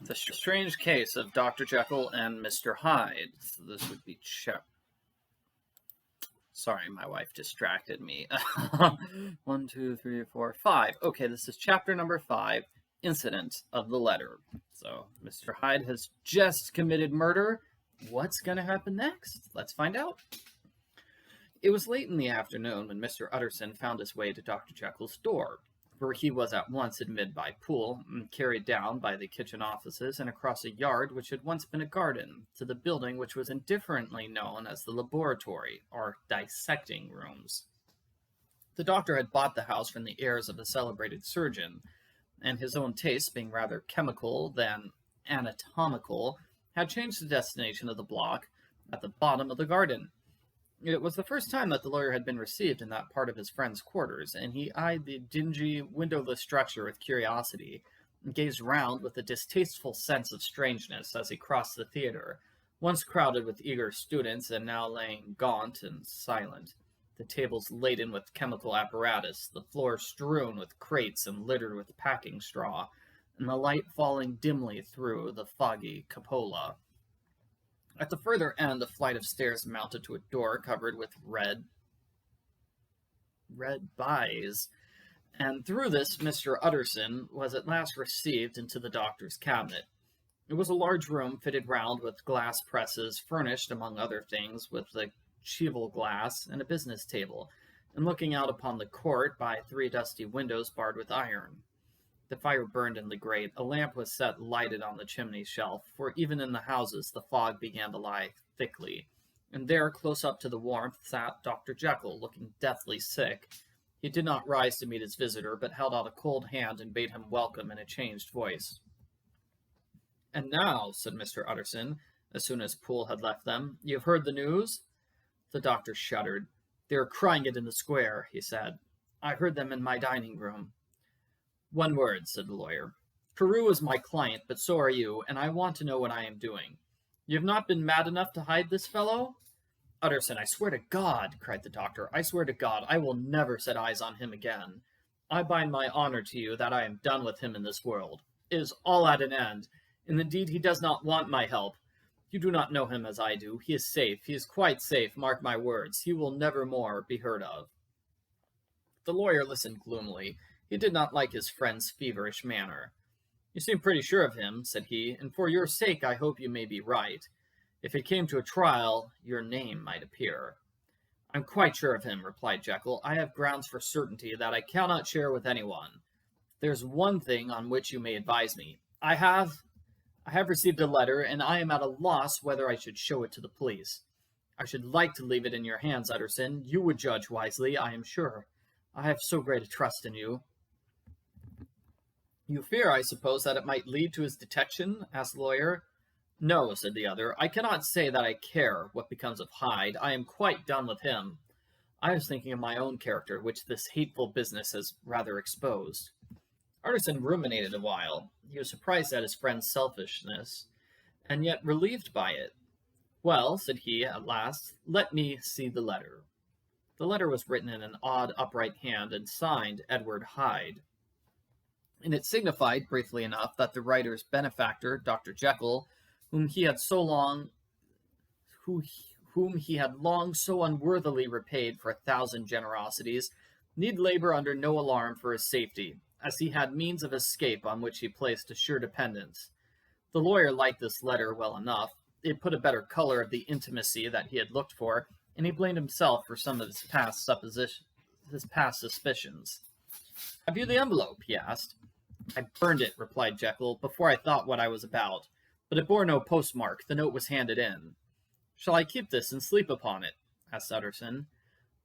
The Strange Case of Dr. Jekyll and Mr. Hyde. So this would be Sorry, my wife distracted me. 1, 2, 3, 4, 5. Okay, this is chapter number 5, Incident of the Letter. So, Mr. Hyde has just committed murder. What's going to happen next? Let's find out. It was late in the afternoon when Mr. Utterson found his way to Dr. Jekyll's door, where he was at once admitted by Poole and carried down by the kitchen offices and across a yard which had once been a garden to the building which was indifferently known as the laboratory, or dissecting rooms. The doctor had bought the house from the heirs of a celebrated surgeon, and his own tastes being rather chemical than anatomical, had changed the destination of the block at the bottom of the garden. It was the first time that the lawyer had been received in that part of his friend's quarters, and he eyed the dingy, windowless structure with curiosity, and gazed round with a distasteful sense of strangeness as he crossed the theatre, once crowded with eager students, and now laying gaunt and silent, the tables laden with chemical apparatus, the floor strewn with crates and littered with packing straw, and the light falling dimly through the foggy cupola. At the further end, a flight of stairs mounted to a door covered with red baize, and through this Mr. Utterson was at last received into the doctor's cabinet. It was a large room fitted round with glass presses, furnished, among other things, with a cheval glass and a business table, and looking out upon the court by 3 dusty windows barred with iron. The fire burned in the grate. A lamp was set lighted on the chimney shelf, for even in the houses the fog began to lie thickly. And there, close up to the warmth, sat Dr. Jekyll, looking deathly sick. He did not rise to meet his visitor, but held out a cold hand and bade him welcome in a changed voice. "And now," said Mr. Utterson, as soon as Poole had left them, "you have heard the news?" The doctor shuddered. "They are crying it in the square," he said. "I heard them in my dining-room." "One word," said the lawyer. "Carew is my client, but so are you, and I want to know what I am doing. You have not been mad enough to hide this fellow?" "Utterson, I swear to God," cried the doctor, "I swear to God, I will never set eyes on him again. I bind my honor to you that I am done with him in this world. It is all at an end, and indeed he does not want my help. You do not know him as I do. He is safe. He is quite safe, mark my words. He will never more be heard of." The lawyer listened gloomily. He did not like his friend's feverish manner. "You seem pretty sure of him," said he, "and for your sake I hope you may be right. If it came to a trial, your name might appear." "I'm quite sure of him," replied Jekyll. "I have grounds for certainty that I cannot share with anyone. There's one thing on which you may advise me. I have received a letter, and I am at a loss whether I should show it to the police. I should like to leave it in your hands, Utterson. You would judge wisely, I am sure. I have so great a trust in you." "You fear, I suppose, that it might lead to his detection?" asked the lawyer. "No," said the other. "I cannot say that I care what becomes of Hyde. I am quite done with him. I was thinking of my own character, which this hateful business has rather exposed." Utterson ruminated a while. He was surprised at his friend's selfishness, and yet relieved by it. "Well," said he, at last, "let me see the letter." The letter was written in an odd, upright hand, and signed Edward Hyde. And it signified, briefly enough, that the writer's benefactor, Dr. Jekyll, whom he had long so unworthily repaid for 1,000 generosities, need labor under no alarm for his safety, as he had means of escape on which he placed a sure dependence. The lawyer liked this letter well enough. It put a better color of the intimacy that he had looked for, and he blamed himself for some of his past suspicions. "Have you the envelope?" he asked. "I burned it," replied Jekyll, "before I thought what I was about. But it bore no postmark. The note was handed in." "Shall I keep this and sleep upon it?" asked Utterson.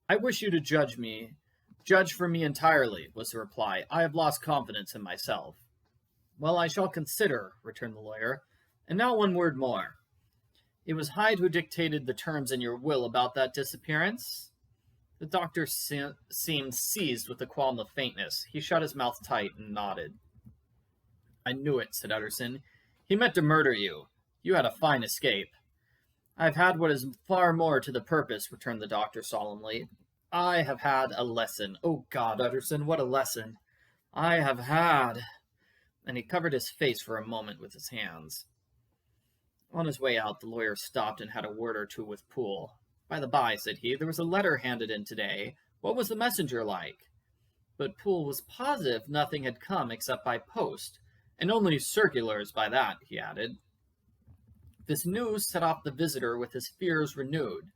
"I wish you to judge for me entirely," was the reply. "I have lost confidence in myself." "Well, I shall consider," returned the lawyer. "And now one word more. It was Hyde who dictated the terms in your will about that disappearance?" The doctor seemed seized with a qualm of faintness. He shut his mouth tight and nodded. "I knew it," said Utterson. "He meant to murder you. You had a fine escape." "I have had what is far more to the purpose," returned the doctor solemnly. "I have had a lesson. Oh God, Utterson, what a lesson! I have had. and he covered his face for a moment with his hands. On his way out, the lawyer stopped and had a word or two with Poole. "By the by," said he, "there was a letter handed in today. What was the messenger like?" But Poole was positive nothing had come except by post, and only circulars by that, he added. This news set off the visitor with his fears renewed.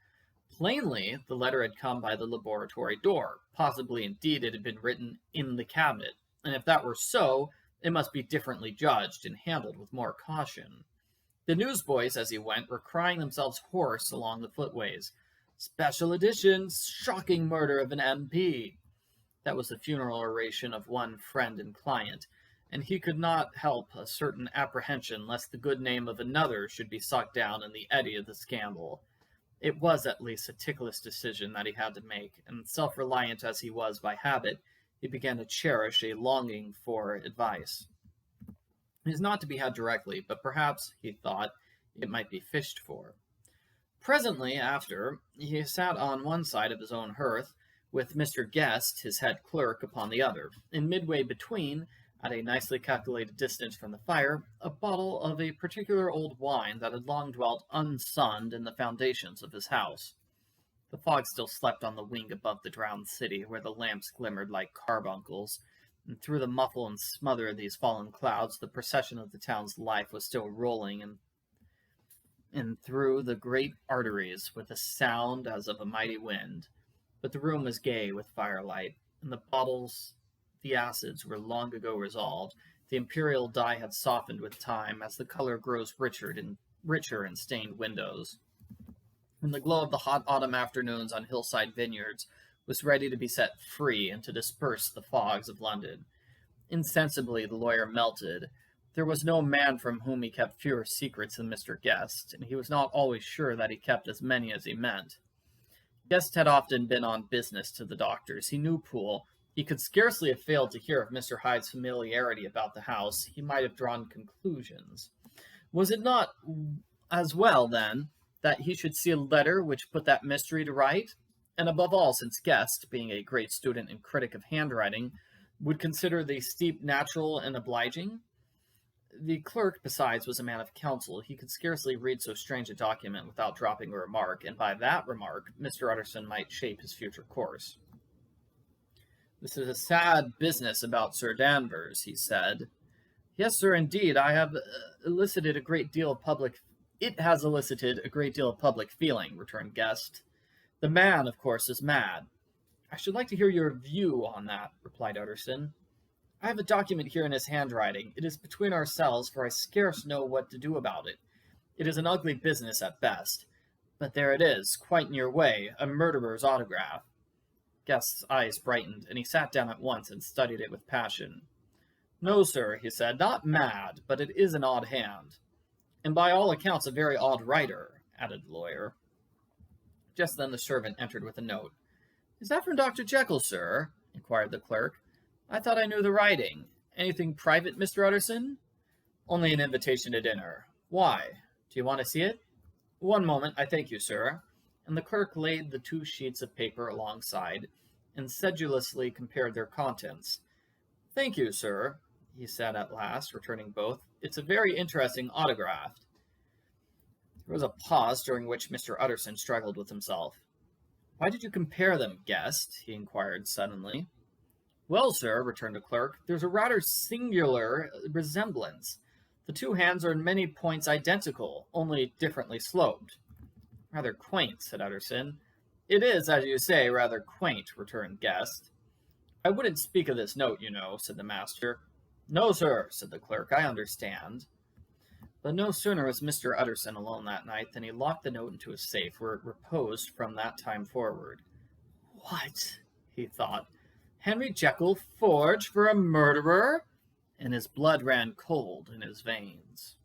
Plainly, the letter had come by the laboratory door. Possibly, indeed, it had been written in the cabinet, and if that were so, it must be differently judged and handled with more caution. The newsboys, as he went, were crying themselves hoarse along the footways. "Special edition, shocking murder of an MP." That was the funeral oration of one friend and client, and he could not help a certain apprehension lest the good name of another should be sucked down in the eddy of the scandal. It was at least a ticklish decision that he had to make, and self-reliant as he was by habit, he began to cherish a longing for advice. It is not to be had directly, but perhaps, he thought, it might be fished for. Presently after, he sat on one side of his own hearth, with Mr. Guest, his head clerk, upon the other, and midway between, at a nicely calculated distance from the fire, a bottle of a particular old wine that had long dwelt unsunned in the foundations of his house. The fog still slept on the wing above the drowned city, where the lamps glimmered like carbuncles, and through the muffle and smother of these fallen clouds, the procession of the town's life was still rolling and through the great arteries with a sound as of a mighty wind. But the room was gay with firelight, and the bottles, the acids, were long ago resolved. The imperial dye had softened with time, as the color grows richer in stained windows. And the glow of the hot autumn afternoons on hillside vineyards was ready to be set free and to disperse the fogs of London. Insensibly the lawyer melted. There was no man from whom he kept fewer secrets than Mr. Guest, and he was not always sure that he kept as many as he meant. Guest had often been on business to the doctor's. He knew Poole. He could scarcely have failed to hear of Mr. Hyde's familiarity about the house. He might have drawn conclusions. Was it not as well, then, that he should see a letter which put that mystery to right? And above all, since Guest, being a great student and critic of handwriting, would consider the steep natural and obliging? The clerk, besides, was a man of counsel. He could scarcely read so strange a document without dropping a remark, and by that remark, Mr. Utterson might shape his future course. "This is a sad business about Sir Danvers," he said. "Yes, sir, indeed. It has elicited a great deal of public feeling," returned Guest. "The man, of course, is mad." "I should like to hear your view on that," replied Utterson. "I have a document here in his handwriting. It is between ourselves, for I scarce know what to do about it. It is an ugly business at best. But there it is, quite in your way, a murderer's autograph." Guest's eyes brightened, and he sat down at once and studied it with passion. "No, sir," he said, "not mad, but it is an odd hand." "And by all accounts a very odd writer," added the lawyer. Just then the servant entered with a note. "Is that from Dr. Jekyll, sir?" inquired the clerk. "I thought I knew the writing. Anything private, Mr. Utterson?" "Only an invitation to dinner." "Why? Do you want to see it?" "One moment, I thank you, sir." And the clerk laid the 2 sheets of paper alongside, and sedulously compared their contents. "Thank you, sir," he said at last, returning both. "It's a very interesting autograph." There was a pause, during which Mr. Utterson struggled with himself. "Why did you compare them, Guest?" he inquired suddenly. "Well, sir," returned the clerk, "there's a rather singular resemblance. The 2 hands are in many points identical, only differently sloped." "Rather quaint," said Utterson. "It is, as you say, rather quaint," returned Guest. "I wouldn't speak of this note, you know," said the master. "No, sir," said the clerk, "I understand." But no sooner was Mr. Utterson alone that night than he locked the note into his safe, where it reposed from that time forward. "What?" he thought. "Henry Jekyll forged for a murderer?" And his blood ran cold in his veins.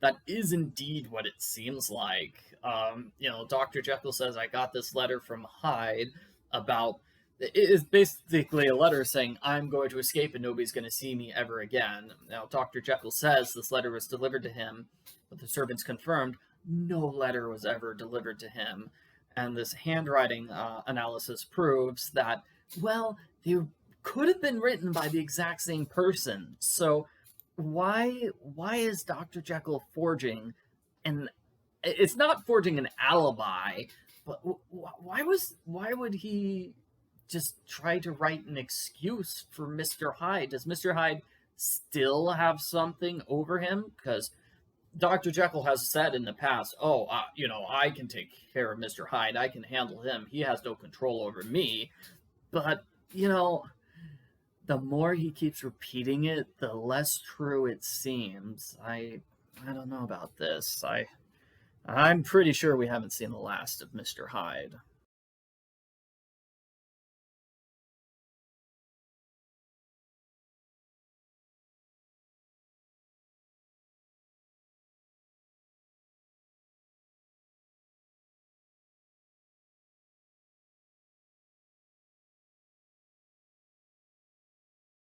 That is indeed what it seems like. Dr. Jekyll says, "I got this letter from Hyde about..." It is basically a letter saying, "I'm going to escape and nobody's going to see me ever again." Now, Dr. Jekyll says this letter was delivered to him, but the servants confirmed no letter was ever delivered to him. And this handwriting analysis proves that, well, they could have been written by the exact same person. So why is Dr. Jekyll forging? And it's not forging an alibi, but why would he just try to write an excuse for Mr. Hyde? Does Mr. Hyde still have something over him? Because Dr. Jekyll has said in the past, oh, I can take care of Mr. Hyde. I can handle him. He has no control over me. But, the more he keeps repeating it, the less true it seems. I don't know about this. I'm pretty sure we haven't seen the last of Mr. Hyde.